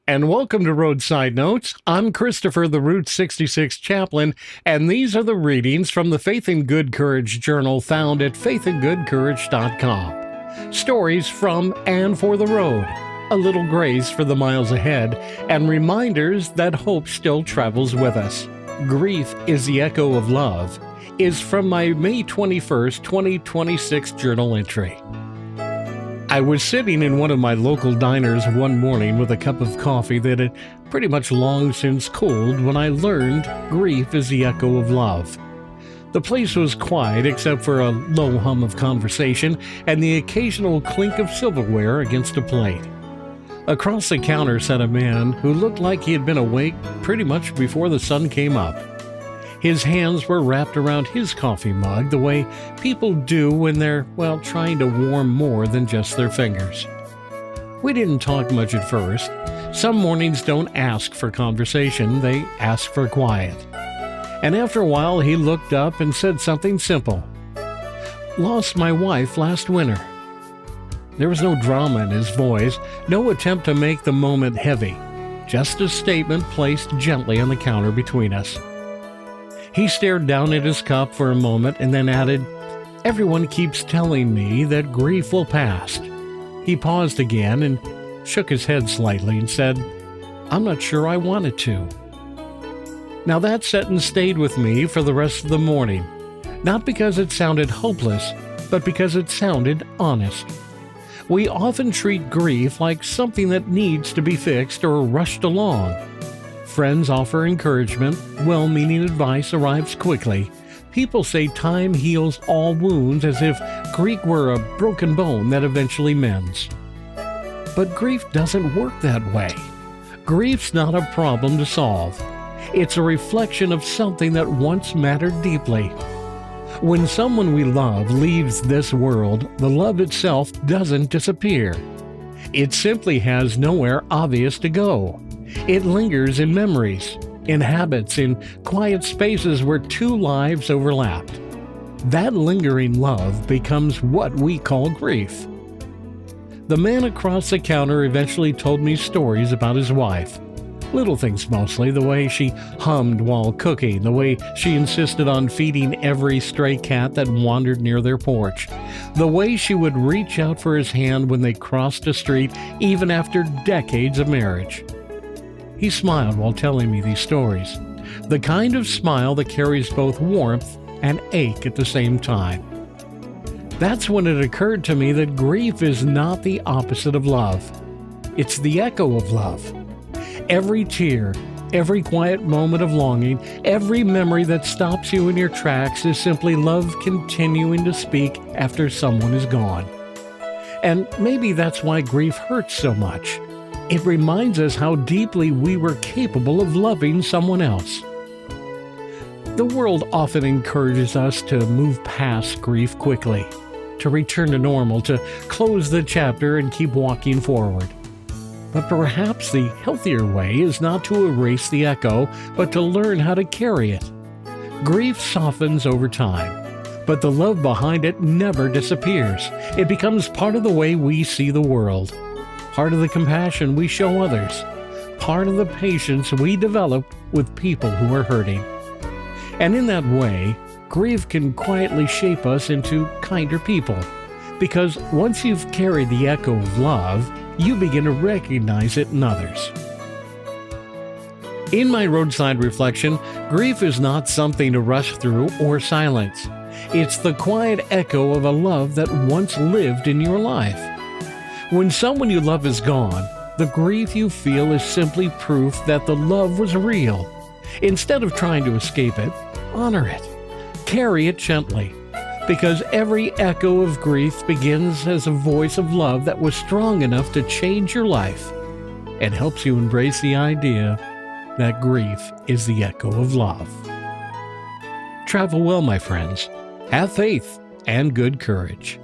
And welcome to Roadside Notes. I'm Christopher, the Route 66 chaplain, and these are the readings from the Faith and Good Courage Journal found at faithandgoodcourage.com. Stories from and for the road, a little grace for the miles ahead, and reminders that hope still travels with us. Grief is the Echo of Love is from my May 21st, 2026 journal entry. I was sitting in one of my local diners one morning with a cup of coffee that had pretty much long since cooled when I learned grief is the echo of love. The place was quiet except for a low hum of conversation and the occasional clink of silverware against a plate. Across the counter sat a man who looked like he had been awake pretty much before the sun came up. His hands were wrapped around his coffee mug the way people do when they're, trying to warm more than just their fingers. We didn't talk much at first. Some mornings don't ask for conversation, they ask for quiet. And after a while, he looked up and said something simple. "Lost my wife last winter." There was no drama in his voice, no attempt to make the moment heavy, just a statement placed gently on the counter between us. He stared down at his cup for a moment and then added, "Everyone keeps telling me that grief will pass." He paused again and shook his head slightly and said, "I'm not sure I want it to." Now that sentence stayed with me for the rest of the morning, not because it sounded hopeless, but because it sounded honest. We often treat grief like something that needs to be fixed or rushed along. Friends offer encouragement, well-meaning advice arrives quickly. People say time heals all wounds as if grief were a broken bone that eventually mends. But grief doesn't work that way. Grief's not a problem to solve. It's a reflection of something that once mattered deeply. When someone we love leaves this world, the love itself doesn't disappear. It simply has nowhere obvious to go. It lingers in memories, in habits, in quiet spaces where two lives overlapped. That lingering love becomes what we call grief. The man across the counter eventually told me stories about his wife. Little things mostly, the way she hummed while cooking, the way she insisted on feeding every stray cat that wandered near their porch, the way she would reach out for his hand when they crossed a street even after decades of marriage. He smiled while telling me these stories, the kind of smile that carries both warmth and ache at the same time. That's when it occurred to me that grief is not the opposite of love. It's the echo of love. Every tear, every quiet moment of longing, every memory that stops you in your tracks is simply love continuing to speak after someone is gone. And maybe that's why grief hurts so much. It reminds us how deeply we were capable of loving someone else. The world often encourages us to move past grief quickly, to return to normal, to close the chapter and keep walking forward. But perhaps the healthier way is not to erase the echo, but to learn how to carry it. Grief softens over time, but the love behind it never disappears. It becomes part of the way we see the world, part of the compassion we show others, part of the patience we develop with people who are hurting. And in that way, grief can quietly shape us into kinder people, because once you've carried the echo of love, you begin to recognize it in others. In my roadside reflection, grief is not something to rush through or silence. It's the quiet echo of a love that once lived in your life. When someone you love is gone, the grief you feel is simply proof that the love was real. Instead of trying to escape it, honor it. Carry it gently. Because every echo of grief begins as a voice of love that was strong enough to change your life and helps you embrace the idea that grief is the echo of love. Travel well, my friends. Have faith and good courage.